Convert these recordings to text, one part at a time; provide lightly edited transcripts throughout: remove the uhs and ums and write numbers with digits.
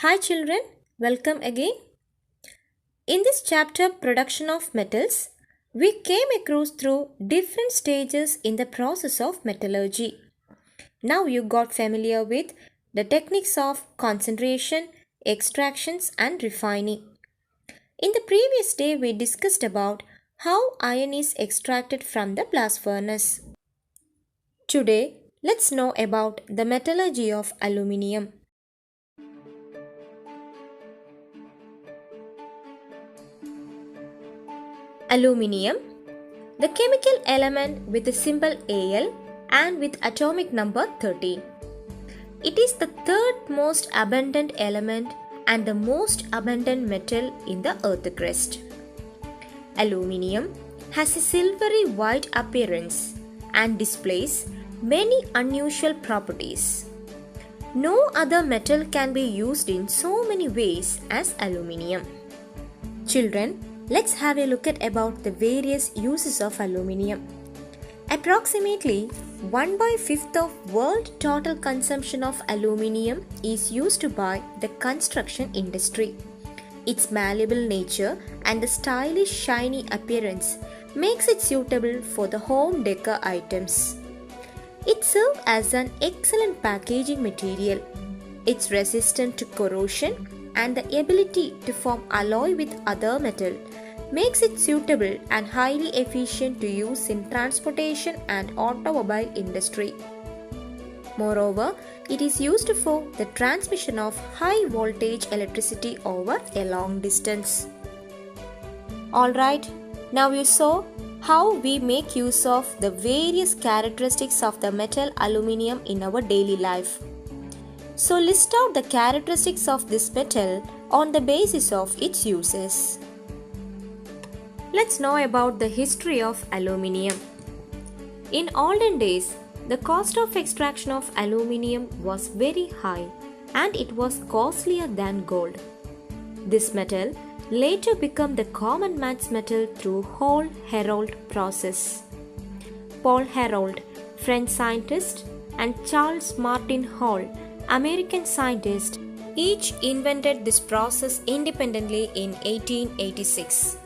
Hi children, welcome again. In this chapter Production of Metals, we came across through different stages in the process of metallurgy. Now you got familiar with the techniques of concentration, extractions and refining. In the previous day we discussed about how iron is extracted from the blast furnace. Today let's know about the metallurgy of aluminium. Aluminium, the chemical element with the symbol Al and with atomic number 13. It is the third most abundant element and the most abundant metal in the earth crust. Aluminium has a silvery white appearance and displays many unusual properties. No other metal can be used in so many ways as aluminium. Children, let's have a look at about the various uses of aluminium. Approximately 1/5 of world total consumption of aluminium is used by the construction industry. Its malleable nature and the stylish shiny appearance makes it suitable for the home decor items. It serves as an excellent packaging material. It's resistant to corrosion and the ability to form alloy with other metal makes it suitable and highly efficient to use in transportation and automobile industry. Moreover, it is used for the transmission of high voltage electricity over a long distance. Alright, now you saw how we make use of the various characteristics of the metal aluminium in our daily life. So list out the characteristics of this metal on the basis of its uses. Let's know about the history of aluminium. In olden days, the cost of extraction of aluminium was very high and it was costlier than gold. This metal later became the common man's metal through Hall-Héroult process. Paul Héroult, French scientist, and Charles Martin Hall, American scientist, each invented this process independently in 1886.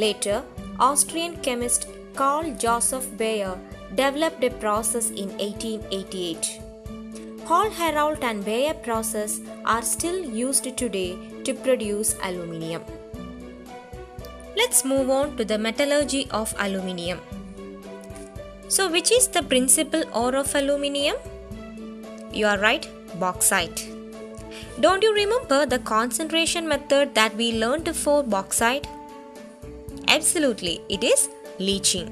Later, Austrian chemist Carl Joseph Bayer developed a process in 1888. Hall-Héroult and Bayer process are still used today to produce aluminium. Let's move on to the metallurgy of aluminium. So, which is the principal ore of aluminium? You are right, bauxite. Don't you remember the concentration method that we learned for bauxite? Absolutely, it is leaching.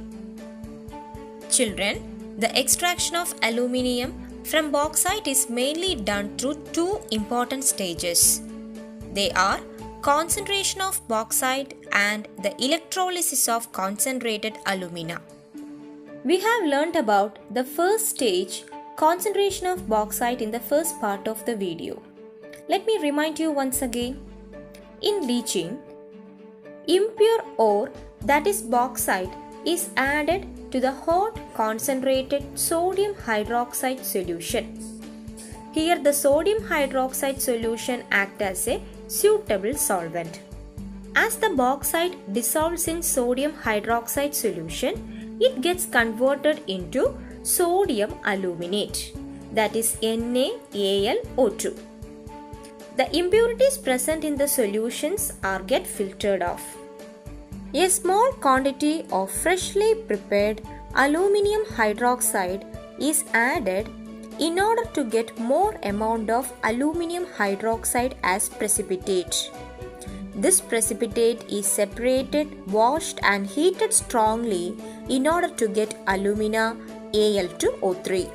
Children, the extraction of aluminium from bauxite is mainly done through two important stages. They are concentration of bauxite and the electrolysis of concentrated alumina. We have learnt about the first stage, concentration of bauxite, in the first part of the video. Let me remind you once again. In leaching, impure ore, that is bauxite, is added to the hot concentrated sodium hydroxide solution. Here the sodium hydroxide solution acts as a suitable solvent. As the bauxite dissolves in sodium hydroxide solution, it gets converted into sodium aluminate, that is NaAlO2. The impurities present in the solutions get filtered off. A small quantity of freshly prepared aluminium hydroxide is added in order to get more amount of aluminium hydroxide as precipitate. This precipitate is separated, washed and heated strongly in order to get alumina Al2O3.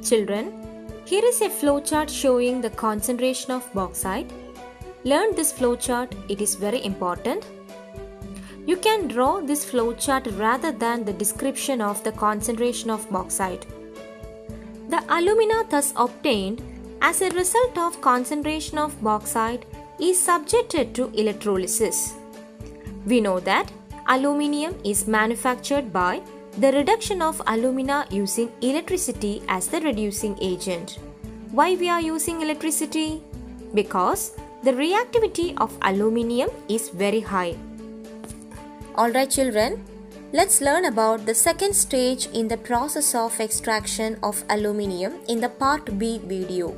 Children, here is a flowchart showing the concentration of bauxite. Learn this flowchart, it is very important. You can draw this flowchart rather than the description of the concentration of bauxite. The alumina thus obtained as a result of concentration of bauxite is subjected to electrolysis. We know that aluminium is manufactured by the reduction of alumina using electricity as the reducing agent. Why we are using electricity? Because the reactivity of aluminium is very high. Alright children, let's learn about the second stage in the process of extraction of aluminium in the part B video.